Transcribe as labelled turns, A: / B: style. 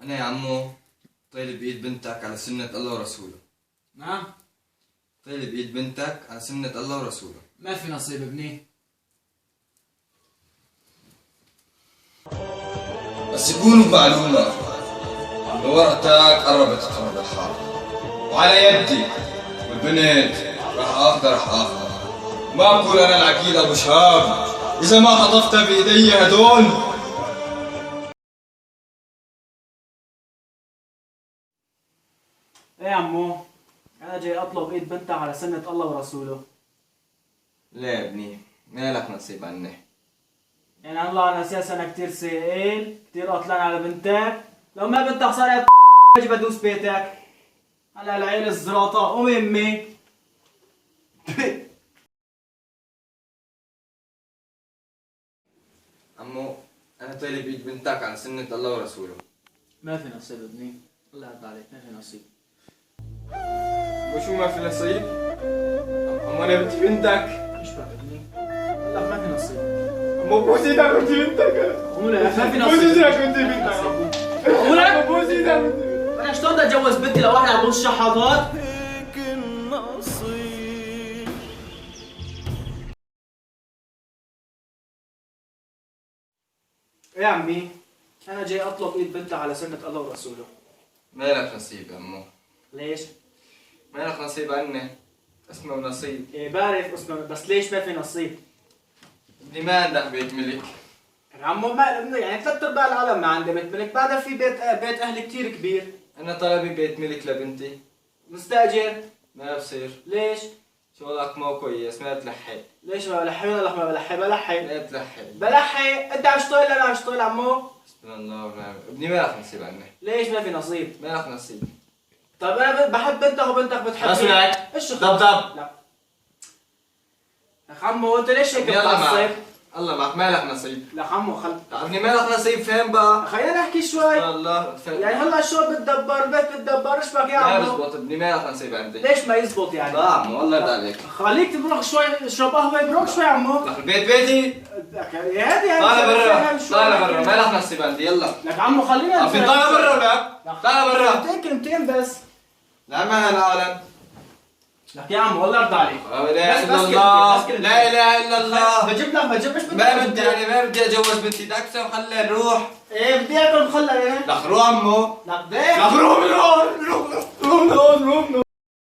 A: أنا يا عمو طيلي بإيد بنتك على سنة الله ورسوله.
B: نعم.
A: طيلي بإيد بنتك على سنة الله ورسوله.
B: ما في نصيب ابني.
A: بس يكونوا بمعلومة إنه ورقتك قربت تخرب الحارة، وعلى يدي والبنت راح آخذها. ما بقول أنا العقيد أبو شهاب إذا ما خطفتها بإيدي هدول.
B: ايه يا عمو، انا جاي اطلب ايد بنتك على سنة الله ورسوله.
A: لا يا ابني، ما لك نصيب عني.
B: يعني هلا على اساس انا كتير سائل، كتير قطلان على بنتك. لو ما بنتك صارت اجي بدوس بيتك. هلا العيل الزراطة قومي امي.
A: عمو أنا طيلي بإيد بنتك على سنة الله ورسوله.
B: ما في نصيب ابني، الله يرضى عليك، ما في نصيب.
A: وشو ما في نصيب؟ عمو أنا بدي بنتك.
B: ايش بك ابني؟ لا ما في نصيب.
A: عمو بوس إيدك بدي بنتك.
B: قولك ما في نصيب.
A: بوس إيدك بدي بنتك.
B: قولك
A: بوس إيدك بدي.
B: انا شلون بدي اتجوز بنتي لواحد عم يبوس شحاطات؟ ايه يا عمي؟ انا جاي اطلب ايد بنتك على سنة الله ورسوله.
A: ما لك نصيب يا عمو.
B: ليش؟
A: ما لك نصيب عني. اسمه نصيب.
B: ايه بعرف اسمه، بس ليش ما في نصيب؟
A: ابني ما عندك بيت ملك.
B: يا عمو ما يعني ثلاث ارباع العالم ما عنده بيت ملك، بعدها في بيت اهلي كثير كبير.
A: أنا طلبي بيت ملك لبنتي.
B: مستأجر.
A: ما بصير.
B: ليش؟
A: شغلك مو كويس، ما بتلحق.
B: ليش ما بلحي ولا ما بلحي؟ بلحي.
A: ما بتلحق.
B: بلحي، انت عم تشتغل ولا عم تشتغل عمو؟
A: حسبنا الله ونعم. ابني ما لك نصيب عني.
B: ليش ما في نصيب؟
A: ما لك نصيب.
B: طيب انا بحب بنتك وبنتك بتحبني.
A: خلص ولك.
B: ايش
A: ضب.
B: لا يا عمو انت ليش هيك
A: يلا
B: متعصب؟
A: معك. الله معك، ما لك نصيب.
B: لا عمو
A: ابني ما لك نصيب، فهم بقى.
B: خلينا نحكي شوي.
A: الله فهم.
B: يعني هلا الشغل بتدبر، البيت بتدبر، ايش بك يا
A: ما
B: عمو؟
A: بزبط، ابني ما لك نصيب عندي.
B: ليش ما يزبط يعني؟
A: لا عمو والله يرضى عليك.
B: خليك تبرق شوي، اشرب قهوة بروق شوي عمو.
A: لك البيت بيتي.
B: هادي
A: طالع برا، طالع برا، ما لك نصيب عندي، يلا.
B: لك عمو خلينا
A: في طالع برا ولا؟ طالع برا.
B: كلمتين كلمتين بس.
A: لا ما انا عالم.
B: لك يا عمو والله يرضى عليك.
A: لا اله
B: بس
A: الا
B: كلمتين،
A: الله.
B: بس كلمتين.
A: لا اله الا الله.
B: بجيب لك مش بدي
A: ما بدي يعني، ما بدي اتجوز بنتي، بدك اقسم خليها نروح.
B: ايه بدي اكل مخلل يعني.
A: لك روح عمو.
B: لك ليه؟
A: لك روح من هون، روح من هون، روح من هون.